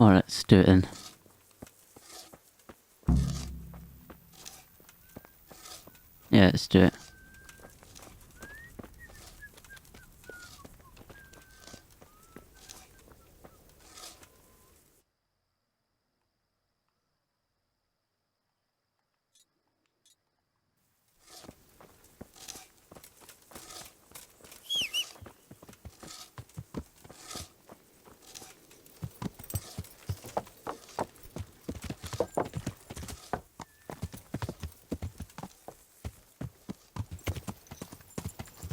Well, let's do it then. Yeah, let's do it.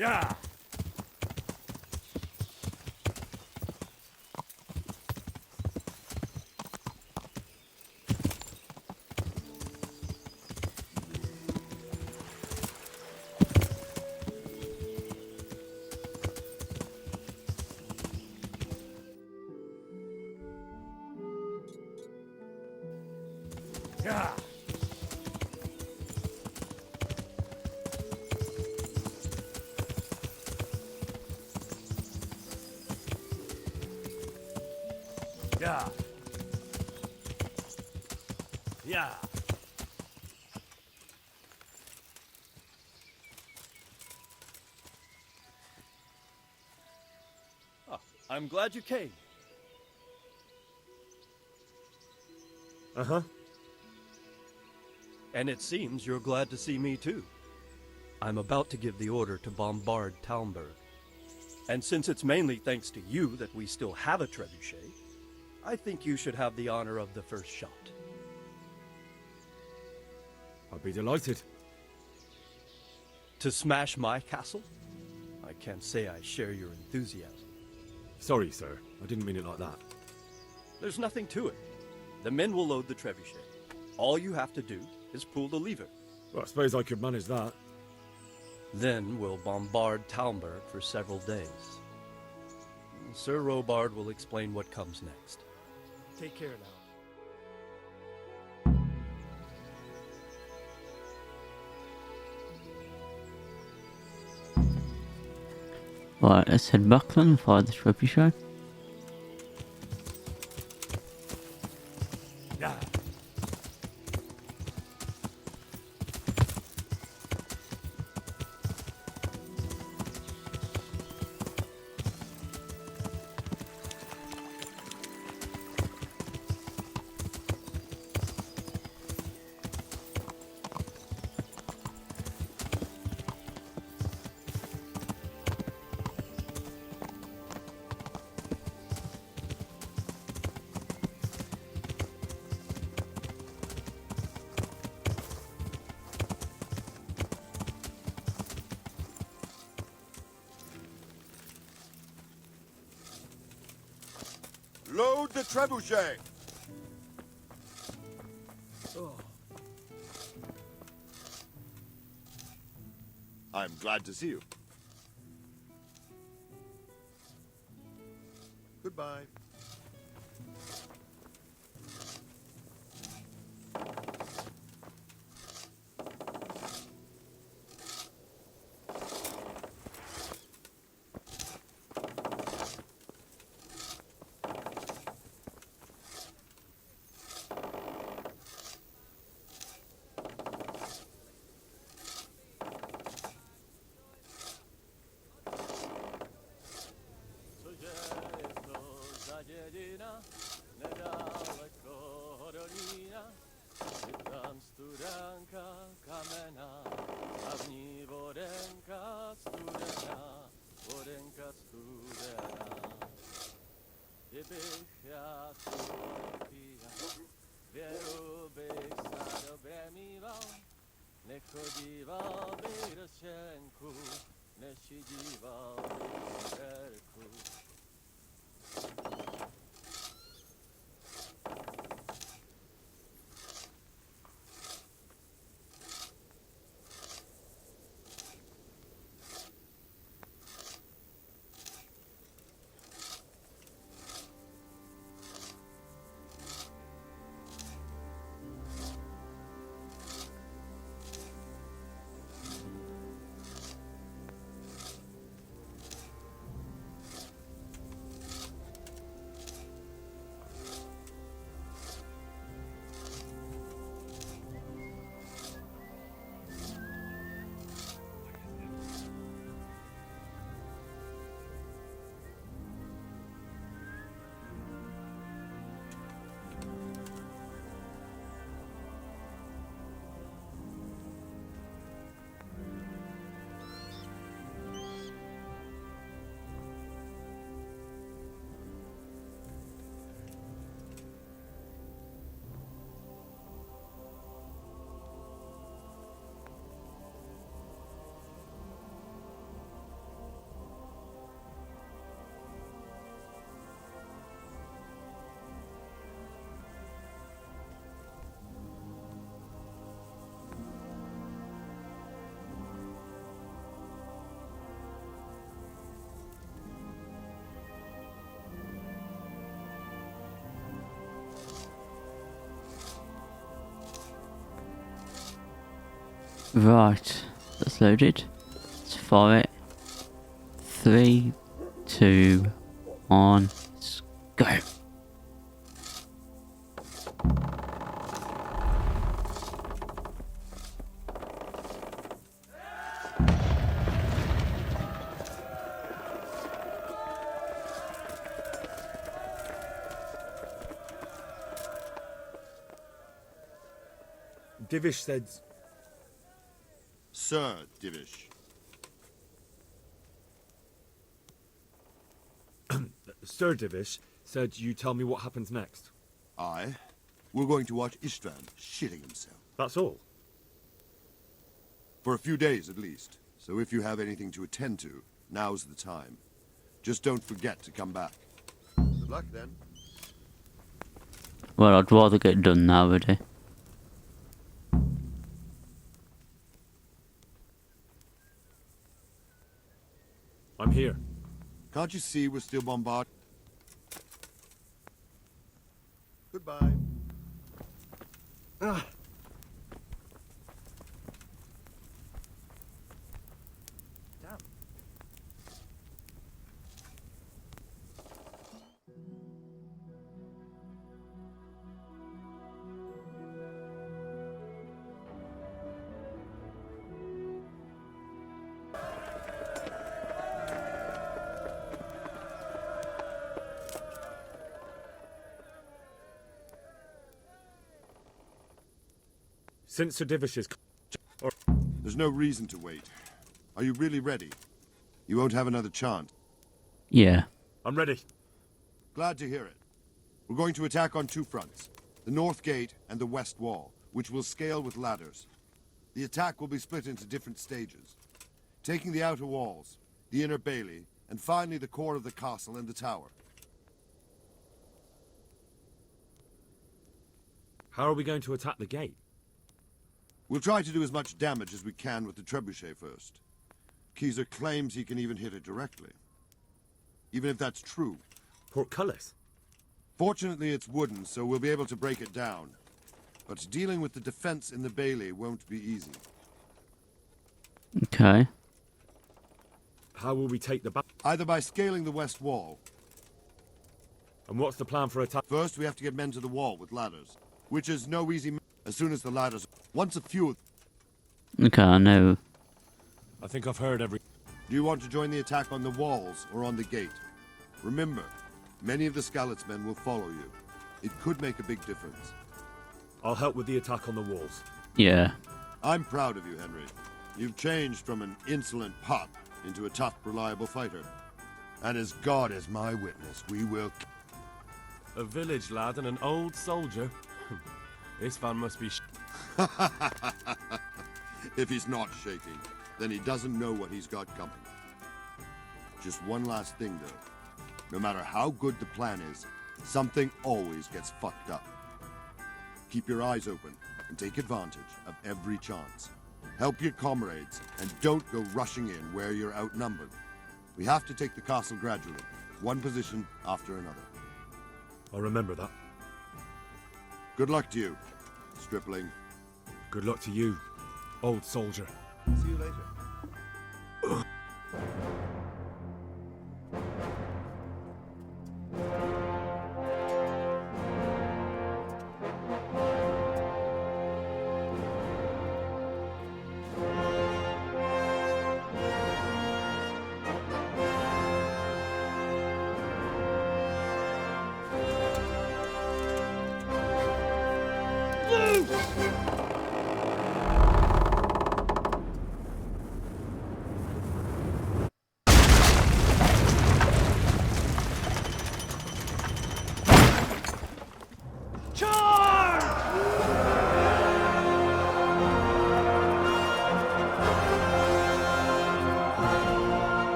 Yeah. Yeah. Yeah. Yeah. Oh, I'm glad you came. Uh-huh. And it seems you're glad to see me too. I'm about to give the order to bombard Talmberg. And since it's mainly thanks to you that we still have a trebuchet, I think you should have the honor of the first shot. I'd be delighted. To smash my castle? I can't say I share your enthusiasm. Sorry, sir. I didn't mean it like that. There's nothing to it. The men will load the trebuchet. All you have to do is pull the lever. Well, I suppose I could manage that. Then we'll bombard Talmberg for several days. Sir Robard will explain what comes next. Take care now. Right, let's head back then and fire the trebuchet. Yeah. Load the trebuchet! Oh. I'm glad to see you. Goodbye. Right, that's loaded. Let's fire it. 3, 2, 1, let's go. Divish said... Sir Divish. Sir Divish said you tell me what happens next. We're going to watch Istvan shitting himself. That's all? For a few days at least. So if you have anything to attend to, now's the time. Just don't forget to come back. Good luck then. Well, I'd rather get done now, would I? I'm here. Can't you see we're still bombarded? Goodbye. Since Sir Divish is... There's no reason to wait. Are you really ready? You won't have another chance. Yeah. I'm ready. Glad to hear it. We're going to attack on two fronts. The north gate and the west wall, which will scale with ladders. The attack will be split into different stages. Taking the outer walls, the inner bailey, and finally the core of the castle and the tower. How are we going to attack the gate? We'll try to do as much damage as we can with the trebuchet first. Keyser claims he can even hit it directly. Even if that's true. Portcullis? Fortunately, it's wooden, so we'll be able to break it down. But dealing with the defense in the bailey won't be easy. Okay. How will we take the back? Either by scaling the west wall. And what's the plan for attack? First, we have to get men to the wall with ladders, which is no easy. As soon as the ladders, once a few. Okay, I know. I think I've heard every... Do you want to join the attack on the walls or on the gate? Remember, many of the Skalitz men will follow you. It could make a big difference. I'll help with the attack on the walls. Yeah. I'm proud of you, Henry. You've changed from an insolent pup into a tough, reliable fighter. And as God is my witness, we will... A village lad and an old soldier? This van must be If he's not shaking, then he doesn't know what he's got coming. Just one last thing, though. No matter how good the plan is, something always gets fucked up. Keep your eyes open and take advantage of every chance. Help your comrades and don't go rushing in where you're outnumbered. We have to take the castle gradually, one position after another. I'll remember that. Good luck to you, stripling. Good luck to you, old soldier. See you later.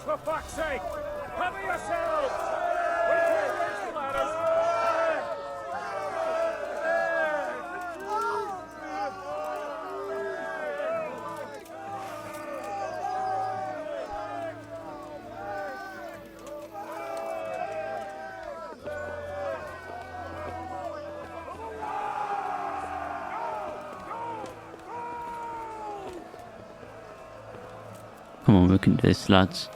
for fuck's sake! Cover yourselves! We can't reach the ladders! Come on, we can do this, lads.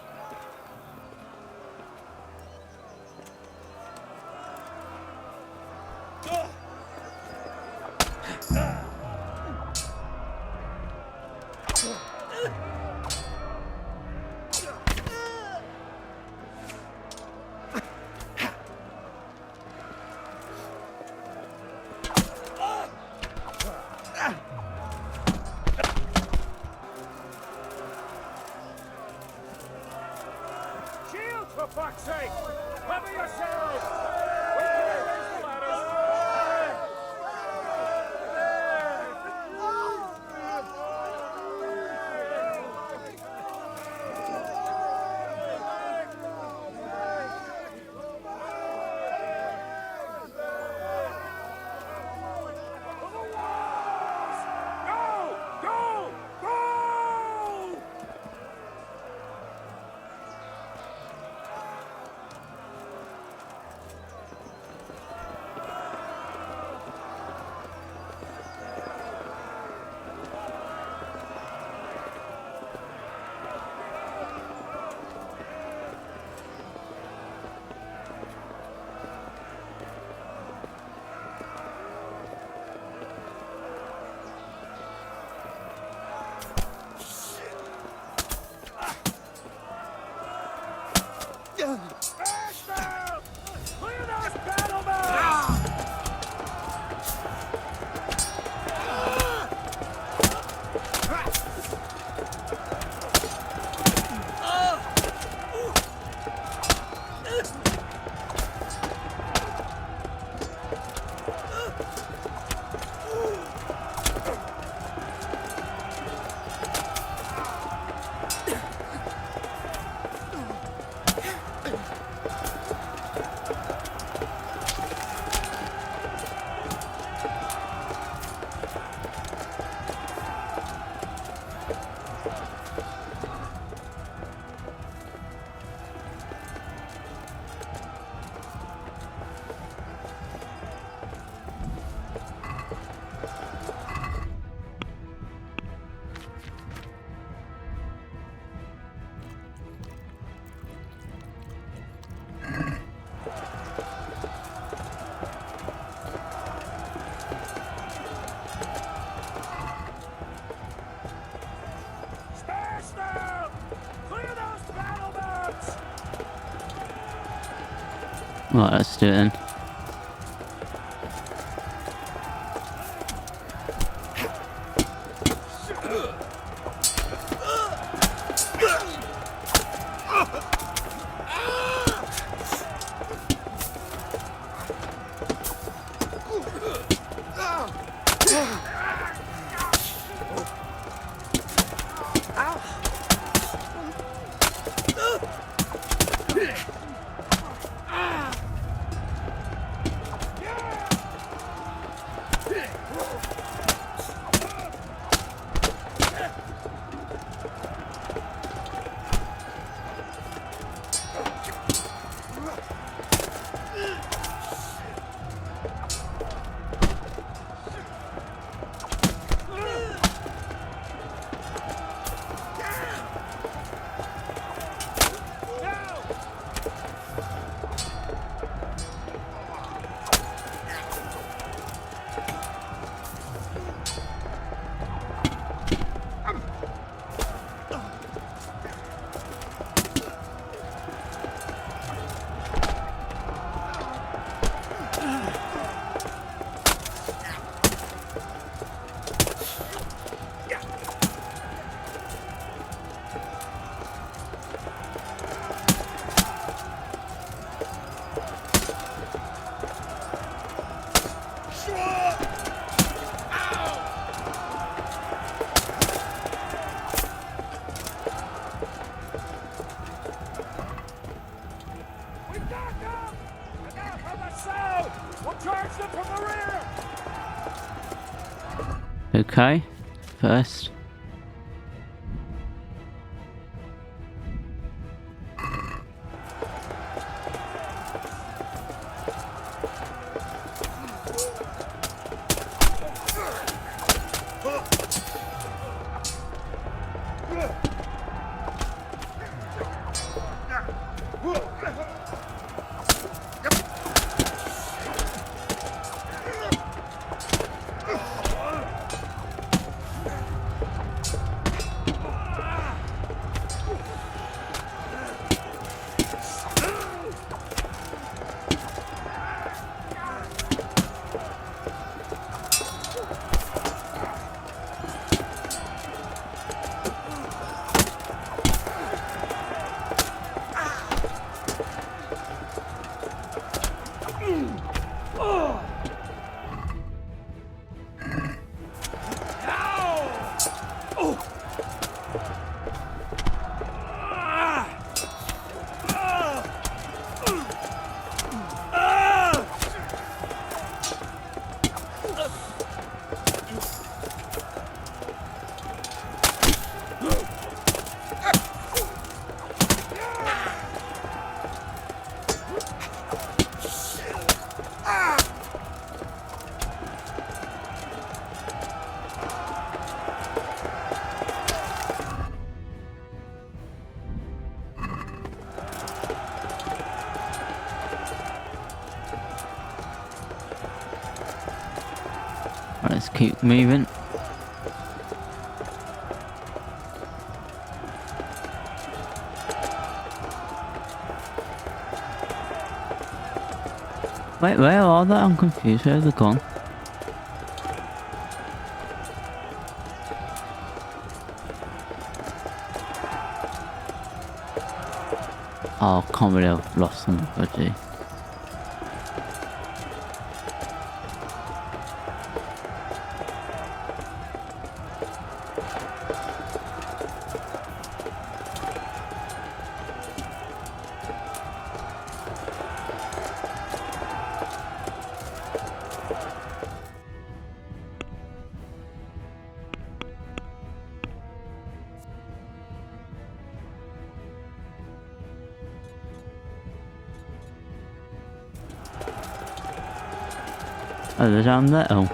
Shields, for fuck's sake! Cover yourselves! We can't reach the ladders! Go! Go! Go! Smash them! Clear those battle mounts! Smash them! Clear those battle mounts! Right, let's do it then. Back up! Attack from the south! We'll charge them from the rear! Okay, first. Let's keep moving. Wait, where are they? I'm confused. Where have they gone? Oh, I can't believe I've lost them, buddy. Oh, they're down there. Oh.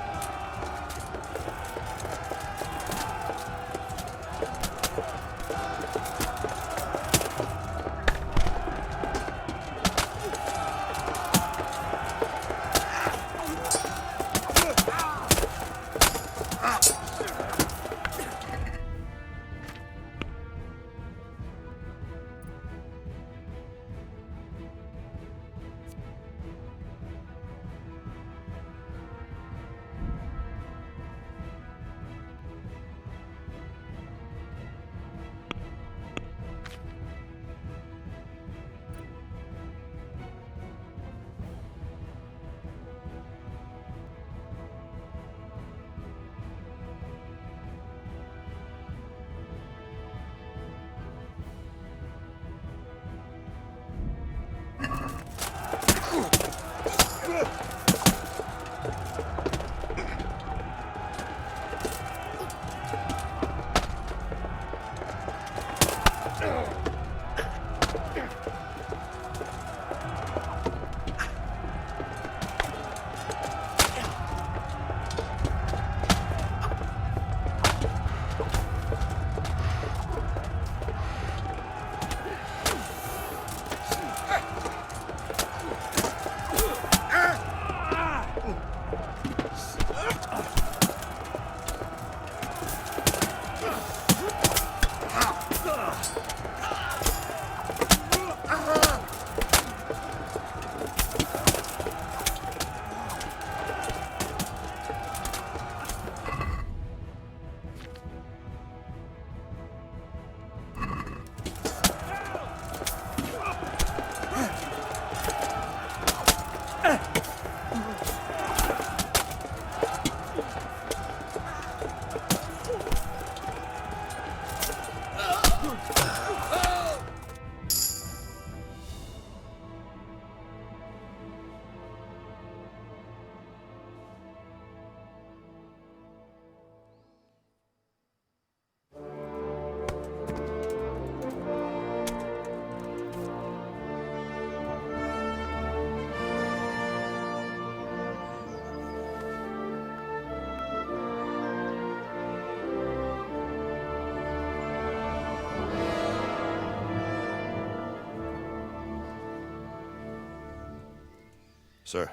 Sir,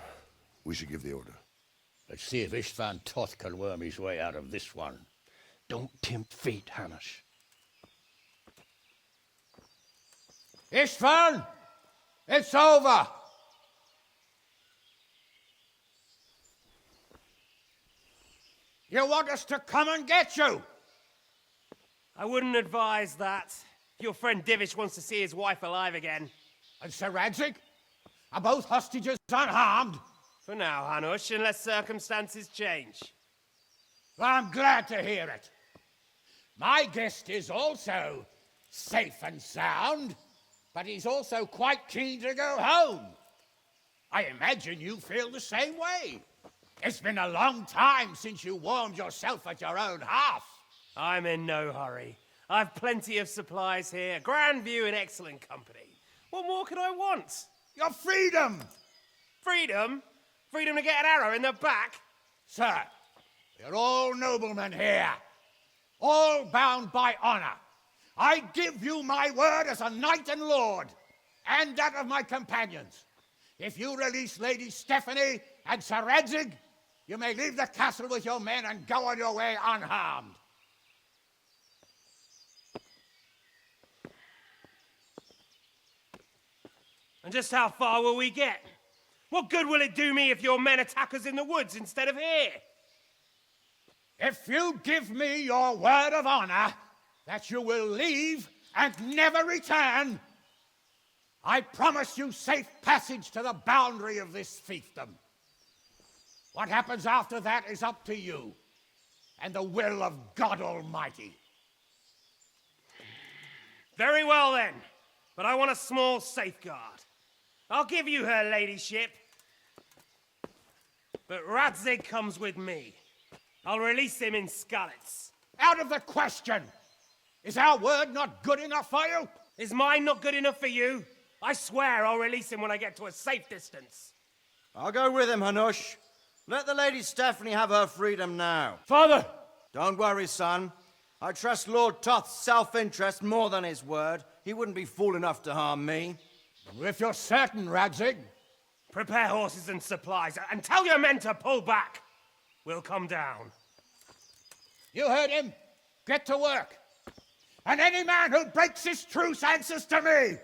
we should give the order. Let's see if Istvan Toth can worm his way out of this one. Don't tempt fate, Hanush. Istvan! It's over! You want us to come and get you? I wouldn't advise that. Your friend Divish wants to see his wife alive again. And Sir Radzig? Are both hostages unharmed? For now, Hanush, unless circumstances change. Well, I'm glad to hear it. My guest is also safe and sound, but he's also quite keen to go home. I imagine you feel the same way. It's been a long time since you warmed yourself at your own hearth. I'm in no hurry. I've plenty of supplies here, grand view and excellent company. What more could I want? Your freedom! Freedom? Freedom to get an arrow in the back? Sir, we're all noblemen here, all bound by honor. I give you my word as a knight and lord, and that of my companions. If you release Lady Stephanie and Sir Radzig, you may leave the castle with your men and go on your way unharmed. And just how far will we get? What good will it do me if your men attack us in the woods instead of here? If you give me your word of honor that you will leave and never return, I promise you safe passage to the boundary of this fiefdom. What happens after that is up to you and the will of God Almighty. Very well then, but I want a small safeguard. I'll give you her ladyship, but Radzig comes with me. I'll release him in Skalitz. Out of the question! Is our word not good enough for you? Is mine not good enough for you? I swear I'll release him when I get to a safe distance. I'll go with him, Hanush. Let the Lady Stephanie have her freedom now. Father! Don't worry, son. I trust Lord Toth's self-interest more than his word. He wouldn't be fool enough to harm me. If you're certain, Radzig. Prepare horses and supplies, and tell your men to pull back. We'll come down. You heard him. Get to work. And any man who breaks this truce answers to me.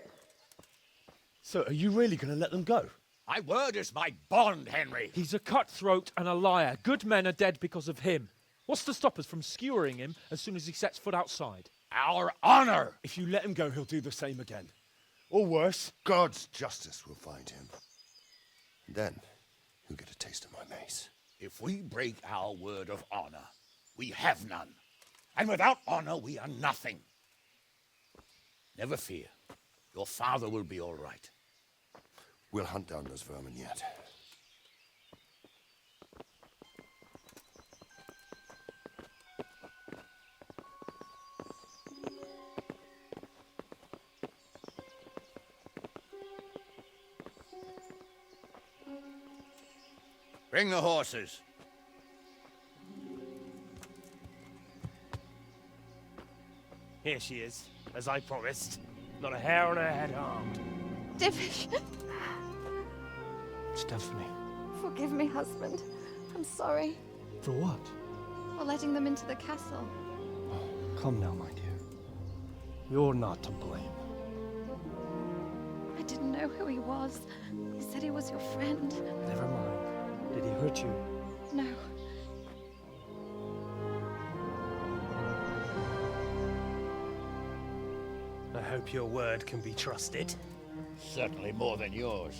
So are you really going to let them go? My word is my bond, Henry. He's a cutthroat and a liar. Good men are dead because of him. What's to stop us from skewering him as soon as he sets foot outside? Our honor. If you let him go, he'll do the same again. Or worse. God's justice will find him. And then, he'll get a taste of my mace. If we break our word of honor, we have none. And without honor, we are nothing. Never fear. Your father will be all right. We'll hunt down those vermin yet. Bring the horses. Here she is, as I promised. Not a hair on her head harmed. Divish, Stephanie. forgive me, husband. I'm sorry For what? for letting them into the castle. Come now, my dear. You're not to blame. I didn't know who he was. He said he was your friend. Never mind. Did he hurt you? No. I hope your word can be trusted. Certainly more than yours.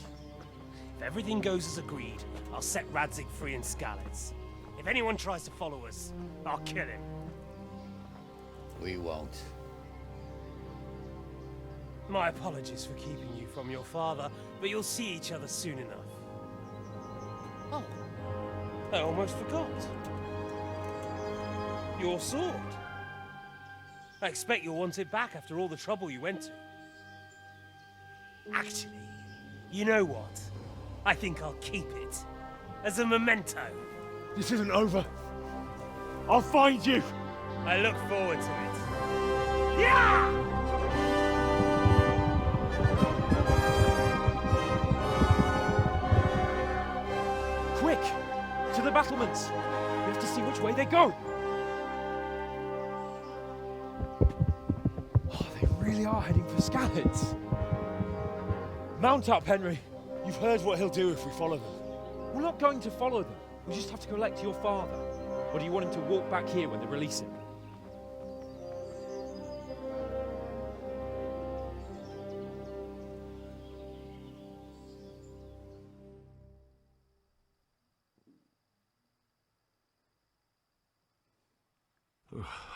If everything goes as agreed, I'll set Radzig free in Skalitz. If anyone tries to follow us, I'll kill him. We won't. My apologies for keeping you from your father, but you'll see each other soon enough. Oh, I almost forgot. Your sword. I expect you'll want it back after all the trouble you went to. Actually, you know what? I think I'll keep it. As a memento. This isn't over. I'll find you. I look forward to it. Yeah! To the battlements! We have to see which way they go! Oh, they really are heading for Skalitz. Mount up, Henry. You've heard what he'll do if we follow them. We're not going to follow them. We just have to collect your father. Or do you want him to walk back here when they release him?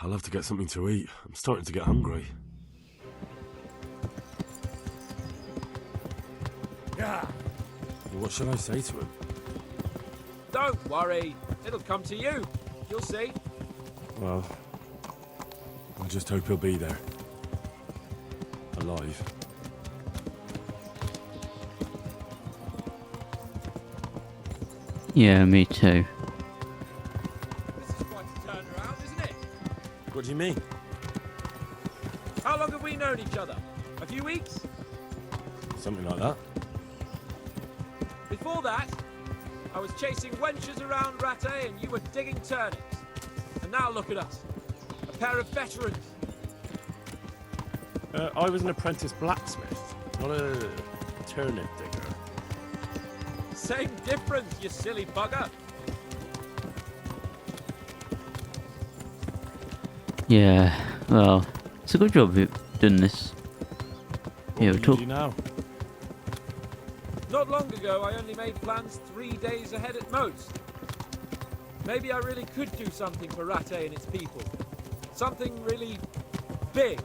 I'll have to get something to eat. I'm starting to get hungry. Yeah. What should I say to him? Don't worry. It'll come to you. You'll see. Well, I just hope he'll be there. Alive. Yeah, me too. This is quite a turnaround, isn't it? What do you mean? How long have we known each other? A few weeks? Something like that. Before that, I was chasing wenches around Rattay and you were digging turnips. And now look at us. A pair of veterans. I was an apprentice blacksmith, not a turnip digger. Same difference, you silly bugger. Yeah, well, it's a good job we've done this. What Yeah, will we you talk. do now? Not long ago, I only made plans 3 days ahead at most. Maybe I really could do something for Rattay and its people. Something really big.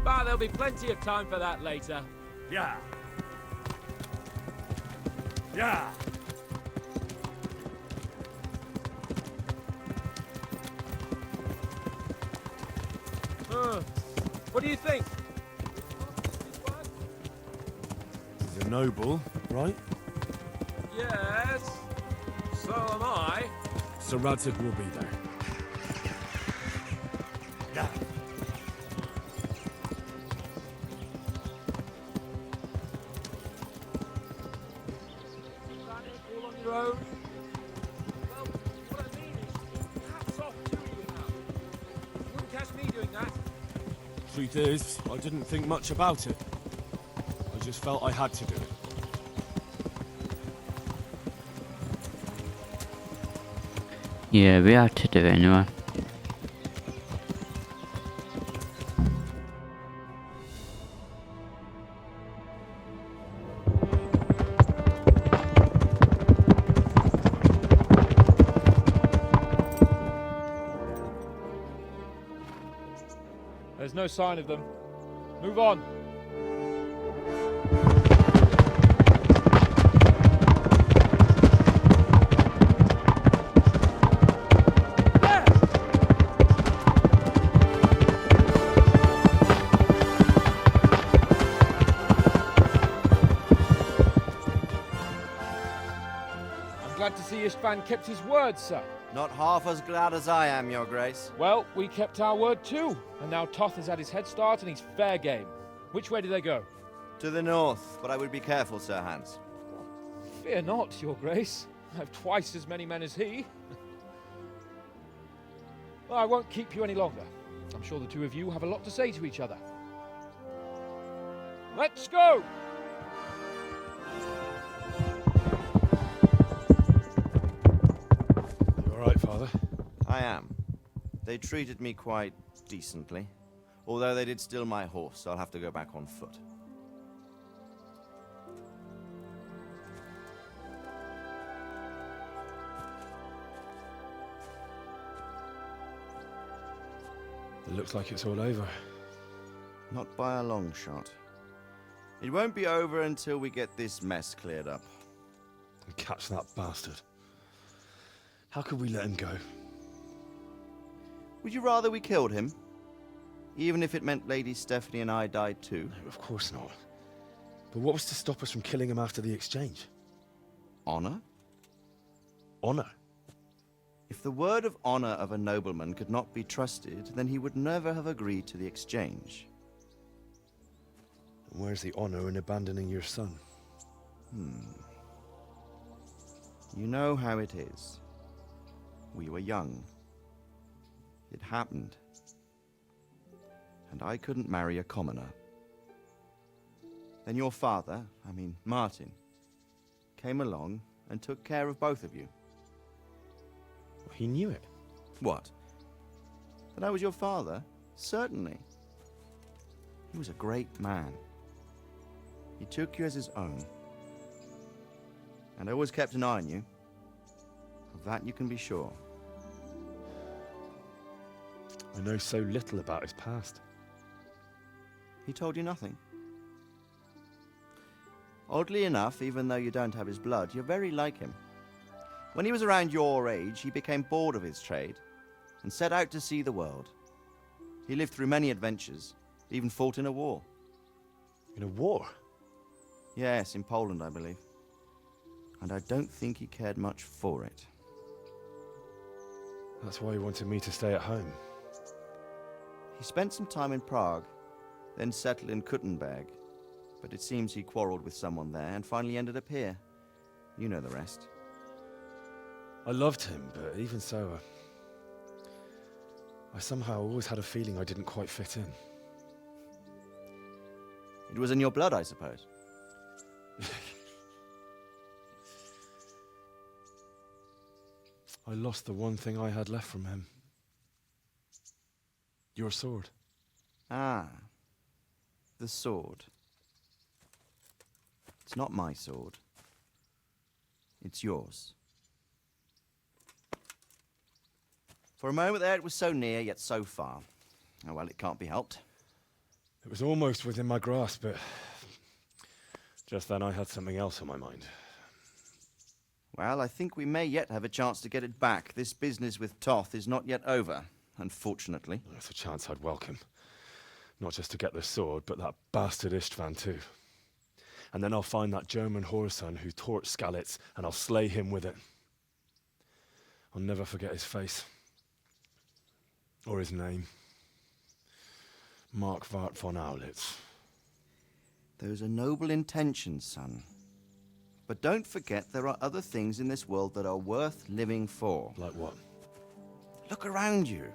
But there'll be plenty of time for that later. Yeah. Yeah. What do you think? He's a noble, right? Yes. So am I. Sir Radzig will be there. Yeah. All on your own. Well, what I mean is, hats off to you now. You wouldn't catch me doing that. Truth is, I didn't think much about it. I just felt I had to do it. Yeah, we have to do it anyway. There's no sign of them. Move on. I'm glad to see Istvan kept his word, sir. Not half as glad as I am, Your Grace. Well, we kept our word too. And now Toth has had his head start and he's fair game. Which way do they go? To the north, but I would be careful, Sir Hans. Fear not, Your Grace. I have twice as many men as he. Well, I won't keep you any longer. I'm sure the two of you have a lot to say to each other. Let's go! You alright, Father? I am. They treated me quite decently. Although they did steal my horse, so I'll have to go back on foot. It looks like it's all over. Not by a long shot. It won't be over until we get this mess cleared up. And catch that bastard. How could we let him go? Would you rather we killed him? Even if it meant Lady Stephanie and I died too? No, of course not. But what was to stop us from killing him after the exchange? Honor? Honor? If the word of honor of a nobleman could not be trusted, then he would never have agreed to the exchange. And where's the honor in abandoning your son? You know how it is. We were young. It happened. And I couldn't marry a commoner. Then your father, Martin, came along and took care of both of you. He knew it. What? That I was your father? Certainly. He was a great man. He took you as his own. And always kept an eye on you. Of that you can be sure. I know so little about his past. He told you nothing? Oddly enough, even though you don't have his blood, you're very like him. When he was around your age, he became bored of his trade and set out to see the world. He lived through many adventures, even fought in a war. In a war? Yes, in Poland, I believe. And I don't think he cared much for it. That's why he wanted me to stay at home. He spent some time in Prague, then settled in Kuttenberg. But it seems he quarreled with someone there and finally ended up here. You know the rest. I loved him, but even so, I somehow always had a feeling I didn't quite fit in. It was in your blood, I suppose. I lost the one thing I had left from him. Your sword. Ah, the sword. It's not my sword. It's yours. For a moment there, it was so near, yet so far. Oh, well, it can't be helped. It was almost within my grasp, but just then I had something else on my mind. Well, I think we may yet have a chance to get it back. This business with Toth is not yet over, unfortunately. That's a chance I'd welcome. Not just to get the sword, but that bastard Istvan too. And then I'll find that German whoreson who torched Skalitz, and I'll slay him with it. I'll never forget his face. Or his name. Marquardt von Aulitz. Those are noble intentions, son. But don't forget there are other things in this world that are worth living for. Like what? Look around you.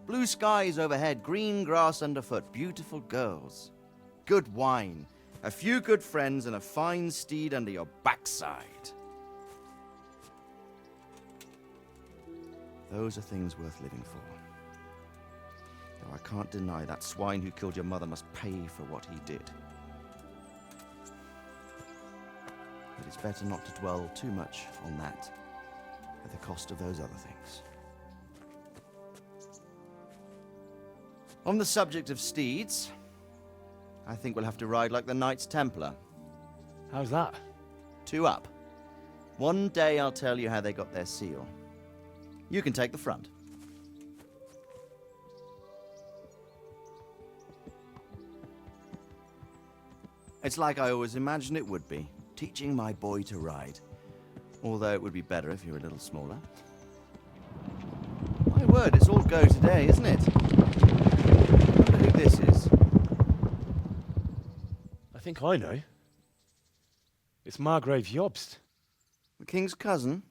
Blue skies overhead, green grass underfoot, beautiful girls. Good wine, a few good friends, and a fine steed under your backside. Those are things worth living for. Though I can't deny that swine who killed your mother must pay for what he did. But it's better not to dwell too much on that at the cost of those other things. On the subject of steeds, I think we'll have to ride like the Knights Templar. How's that? 2 up. One day I'll tell you how they got their seal. You can take the front. It's like I always imagined it would be, teaching my boy to ride. Although it would be better if you were a little smaller. My word, it's all go today, isn't it? I wonder who this is. I think I know. It's Margrave Jobst. The king's cousin?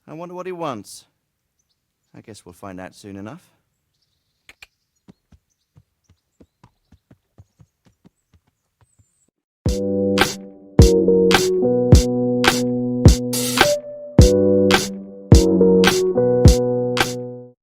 I wonder what he wants. I guess we'll find out soon enough.